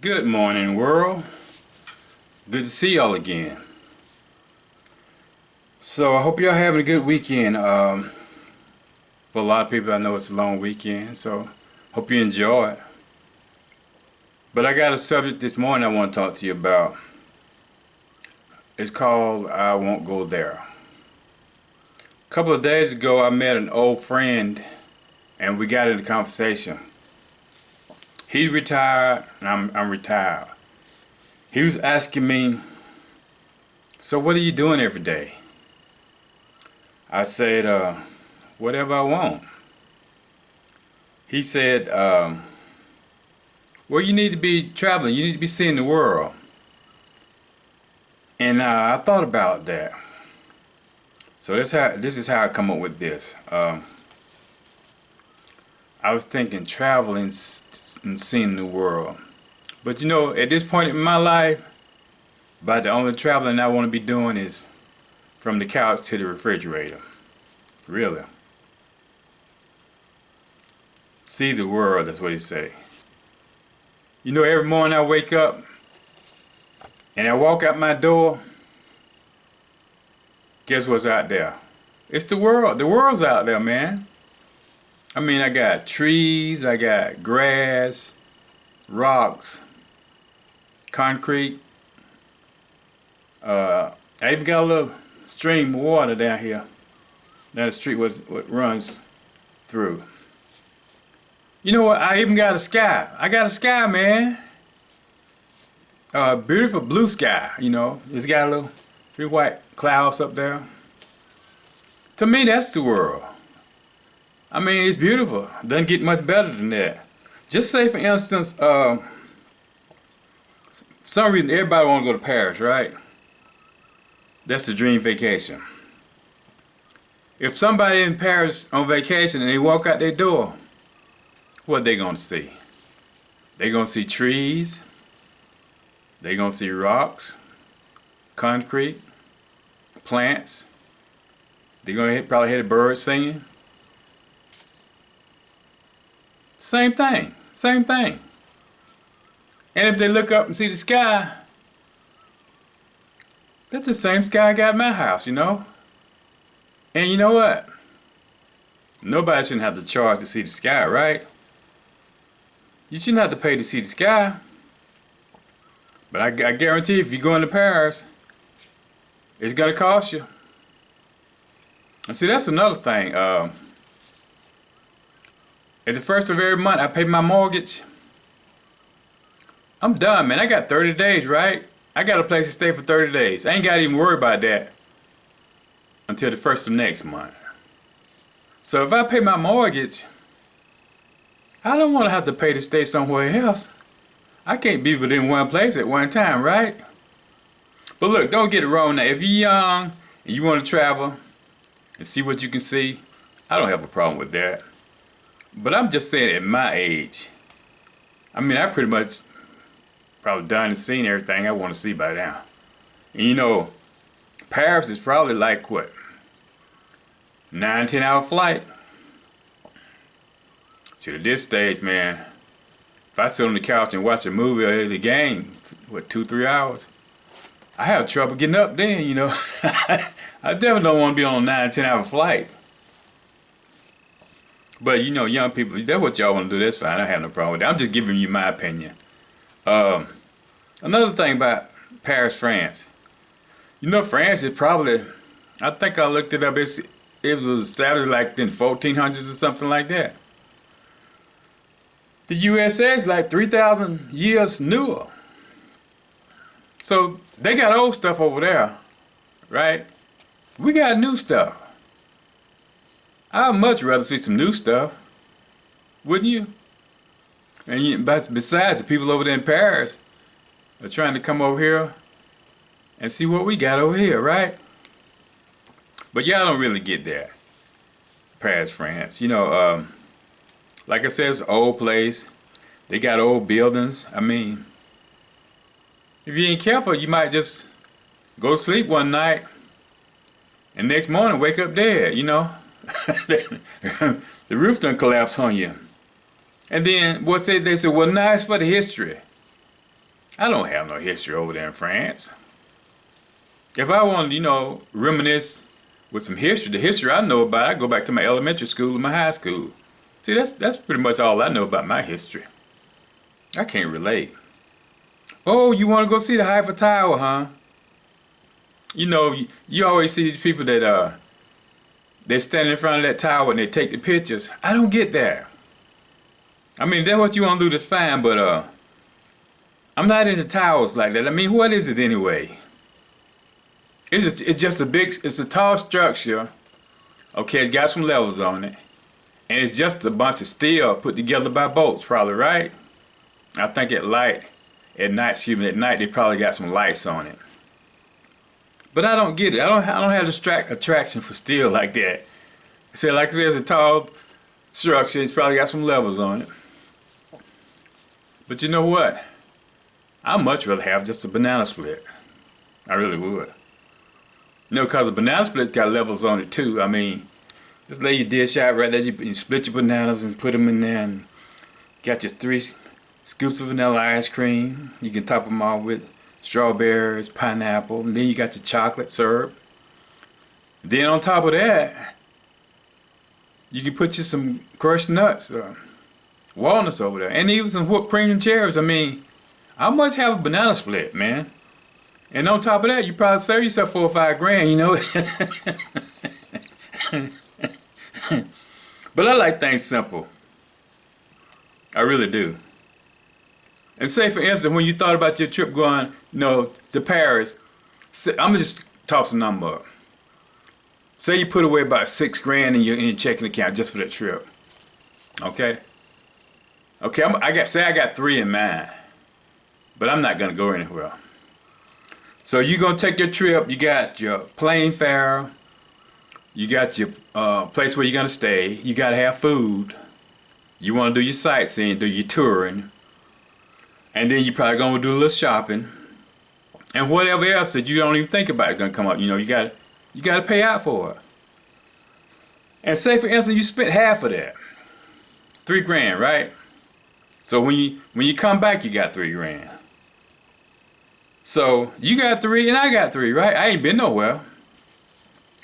Good morning, world. Good to see y'all again. So I hope y'all having a good weekend. For a lot of people, I know it's a long weekend, so hope you enjoy it. But I got a subject this morning I want to talk to you about. It's called I Won't Go There. A couple of days ago, I met an old friend, and we got into conversation. He retired, and I'm retired. He was asking me, so what are you doing every day? I said, whatever I want. He said, well, you need to be traveling. You need to be seeing the world. And I thought about that. So this is how I come up with this. I was thinking traveling and seeing the world. But you know, at this point in my life, about the only traveling I want to be doing is from the couch to the refrigerator. Really. See the world, that's what he say. You know, every morning I wake up and I walk out my door, guess what's out there? It's the world. The world's out there, man. I mean, I got trees, I got grass, rocks, concrete. I even got a little stream of water down here. Down the street what runs through. You know what? I even got a sky. I got a sky, man. Beautiful blue sky, you know. It's got a little few white clouds up there. To me, that's the world. I mean, it's beautiful. Doesn't get much better than that. Just say, for instance, for some reason everybody want to go to Paris, right? That's the dream vacation. If somebody in Paris on vacation and they walk out their door, what they gonna see? They gonna see trees. They gonna see rocks, concrete, plants. They gonna probably hear the birds singing. Same thing, same thing. And if they look up and see the sky, that's the same sky I got in my house, you know? And you know what? Nobody shouldn't have to charge to see the sky, right? You shouldn't have to pay to see the sky. But I guarantee if you go into Paris, it's gonna cost you. And see, that's another thing. At the first of every month, I pay my mortgage. I'm done, man. I got 30 days, right? I got a place to stay for 30 days. I ain't got to even worry about that until the first of next month. So if I pay my mortgage, I don't want to have to pay to stay somewhere else. I can't be within one place at one time, right? But look, don't get it wrong now. If you're young and you want to travel and see what you can see, I don't have a problem with that. But I'm just saying at my age, I mean, I pretty much probably done and seen everything I want to see by now. And you know, Paris is probably like what? 9-10 hour flight. So at this stage, man, if I sit on the couch and watch a movie or the game, what, 2-3 hours, I have trouble getting up then, you know. I definitely don't want to be on a 9-10 hour flight. But you know, young people, that's what y'all want to do, that's fine. I have no problem with that. I'm just giving you my opinion. Another thing about Paris, France. You know, France is probably, I think I looked it up, it was established like in 1400s or something like that. The USA is like 3,000 years newer. So they got old stuff over there, right? We got new stuff. I'd much rather see some new stuff, wouldn't you? And besides, the people over there in Paris are trying to come over here and see what we got over here, right? But y'all don't really get that. Paris, France. You know, like I said, it's an old place. They got old buildings. I mean, if you ain't careful, you might just go to sleep one night and next morning wake up dead, you know? The roof done collapse on you. And then they said, well, nice for the history. I don't have no history over there in France. If I want to, reminisce with some history, the history I know about, I go back to my elementary school and my high school. See, that's pretty much all I know about my history. I can't relate. Oh, you want to go see the Eiffel Tower, huh? You always see these people that they stand in front of that tower and they take the pictures. I don't get that. I mean, if that's what you want to do, that's fine, but I'm not into towers like that. I mean, what is it anyway? It's just it's a tall structure. Okay, it's got some levels on it. And it's just a bunch of steel put together by boats, probably, right? I think at night they probably got some lights on it. But I don't get it. I don't have attraction for steel like that. So like I said, it's a tall structure. It's probably got some levels on it. But you know what? I'd much rather have just a banana split. I really would. Because a banana split's got levels on it too. I mean, just lay your dish out right there. You split your bananas and put them in there, and got your 3 scoops of vanilla ice cream. You can top them off with strawberries, pineapple, and then you got your chocolate syrup. Then on top of that, you can put you some crushed nuts, walnuts over there, and even some whipped cream and cherries. I mean, I must have a banana split, man. And on top of that, you probably save yourself $4 or $5 grand, But I like things simple. I really do. And say, for instance, when you thought about your trip going, to Paris, I'm gonna just toss a number up. Say you put away about $6 grand in your checking account just for that trip. Okay. Okay, I got 3 in mind, but I'm not gonna go anywhere. So you're gonna take your trip. You got your plane fare. You got your place where you're gonna stay. You gotta have food. You wanna do your sightseeing, do your touring. And then you probably gonna do a little shopping, and whatever else that you don't even think about is gonna come up. You gotta pay out for it. And say for instance you spent half of that, $3 grand, right? So when you come back, you got $3 grand. So you got 3 and I got 3, right? I ain't been nowhere,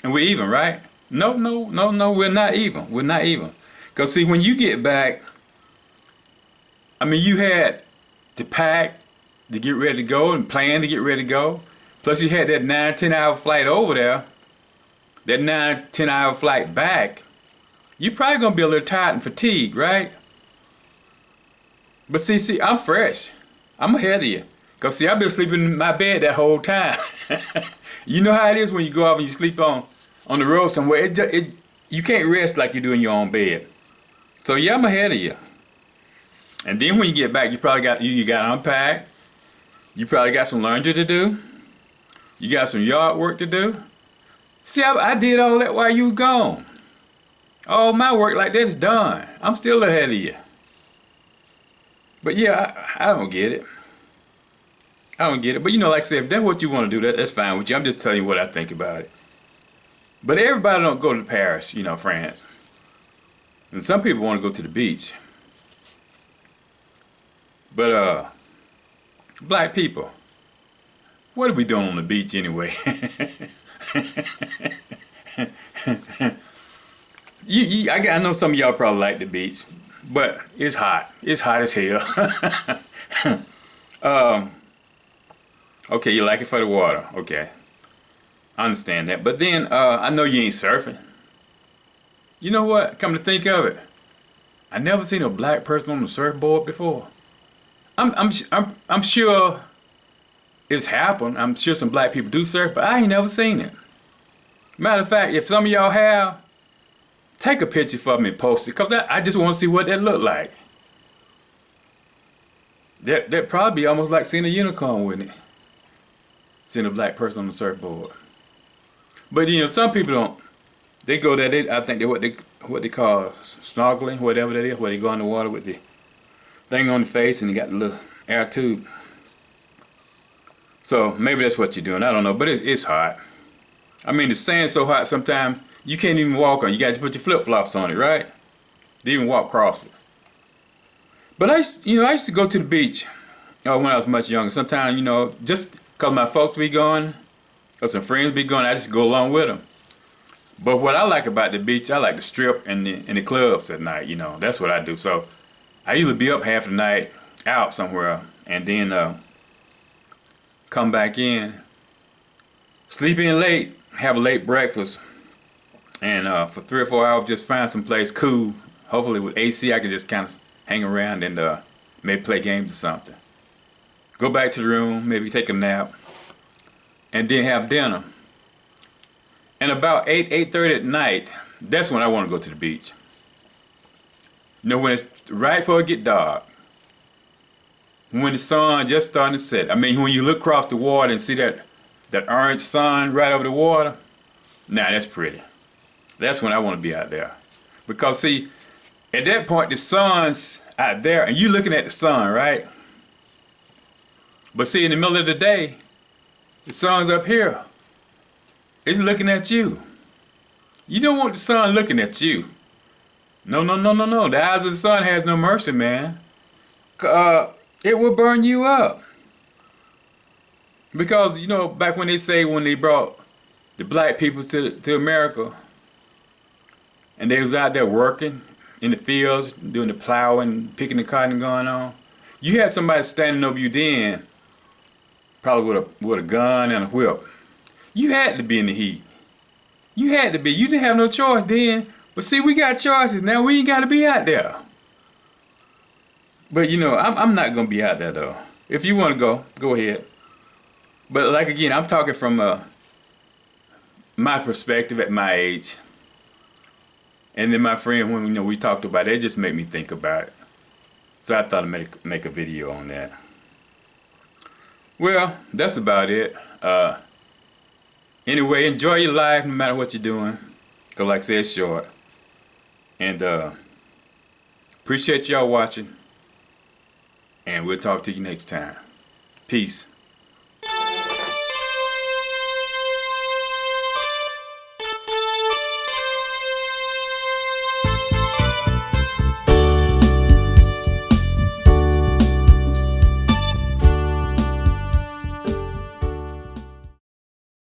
and we're even, right? No, we're not even. We're not even. Cause see, when you get back, I mean, you had to pack, to get ready to go, and plan to get ready to go. Plus you had that 9-10 hour flight over there, that 9-10 hour flight back. You're probably gonna be a little tired and fatigued, right? But see, I'm fresh. I'm ahead of you. Cause see, I've been sleeping in my bed that whole time. You know how it is when you go off and you sleep on the road somewhere. You can't rest like you do in your own bed. So yeah, I'm ahead of you. And then when you get back, you probably got to unpack. You probably got some laundry to do. You got some yard work to do. See, I did all that while you was gone. All my work like that is done. I'm still ahead of you. But yeah, I don't get it. I don't get it. But like I said, if that's what you want to do, that's fine with you. I'm just telling you what I think about it. But everybody don't go to Paris, France. And some people want to go to the beach. But black people, what are we doing on the beach anyway? I know some of y'all probably like the beach, but it's hot. It's hot as hell. Okay, you like it for the water. Okay, I understand that. But then I know you ain't surfing. You know what? Come to think of it, I never seen a black person on a surfboard before. I'm sure it's happened. I'm sure some black people do surf, but I ain't never seen it. Matter of fact, if some of y'all have, take a picture for me and post it, cause I just want to see what that look like. That probably be almost like seeing a unicorn, wouldn't it? Seeing a black person on the surfboard. But some people don't. They go there. I think they're what they call snorkeling, whatever that is, where they go in the water with the thing on the face and you got the little air tube. So maybe that's what you're doing. I don't know, but it's hot. I mean, the sand's so hot sometimes you can't even walk on. You got to put your flip-flops on it, right? To even walk across it. But I used to go to the beach Oh, when I was much younger. Sometimes, you know, just because my folks be going or some friends be going, I just go along with them. But what I like about the beach, I like the strip and the clubs at night. You know, that's what I do. So I usually be up half the night out somewhere, and then come back in, sleep in late, have a late breakfast, and for 3 or 4 hours just find some place cool. Hopefully with AC, I can just kind of hang around and maybe play games or something. Go back to the room, maybe take a nap, and then have dinner. And about 8:30 at night, that's when I want to go to the beach. You know, when it's right before it get dark, when the sun just starting to set. I mean, when you look across the water and see that orange sun right over the water, now that's pretty. That's when I want to be out there. Because see, at that point the sun's out there and you looking at the sun, right? But see, in the middle of the day, the sun's up here. It's looking at you. You don't want the sun looking at you. No, no, no, no, no. The eyes of the sun has no mercy, man. It will burn you up. Because, you know, back when they brought the black people to America, and they was out there working in the fields, doing the plowing, picking the cotton going on, you had somebody standing over you then, probably with a gun and a whip. You had to be in the heat. You had to be. You didn't have no choice then. But see, we got choices now. We ain't got to be out there. But you know, I'm not gonna be out there though. If you want to go ahead. But like again, I'm talking from my perspective at my age. And then my friend, when we talked about it, it just made me think about it. So I thought I'd make a video on that. Well, that's about it. Anyway, enjoy your life no matter what you're doing. Cause like I said, it's short. And appreciate y'all watching. And we'll talk to you next time. Peace.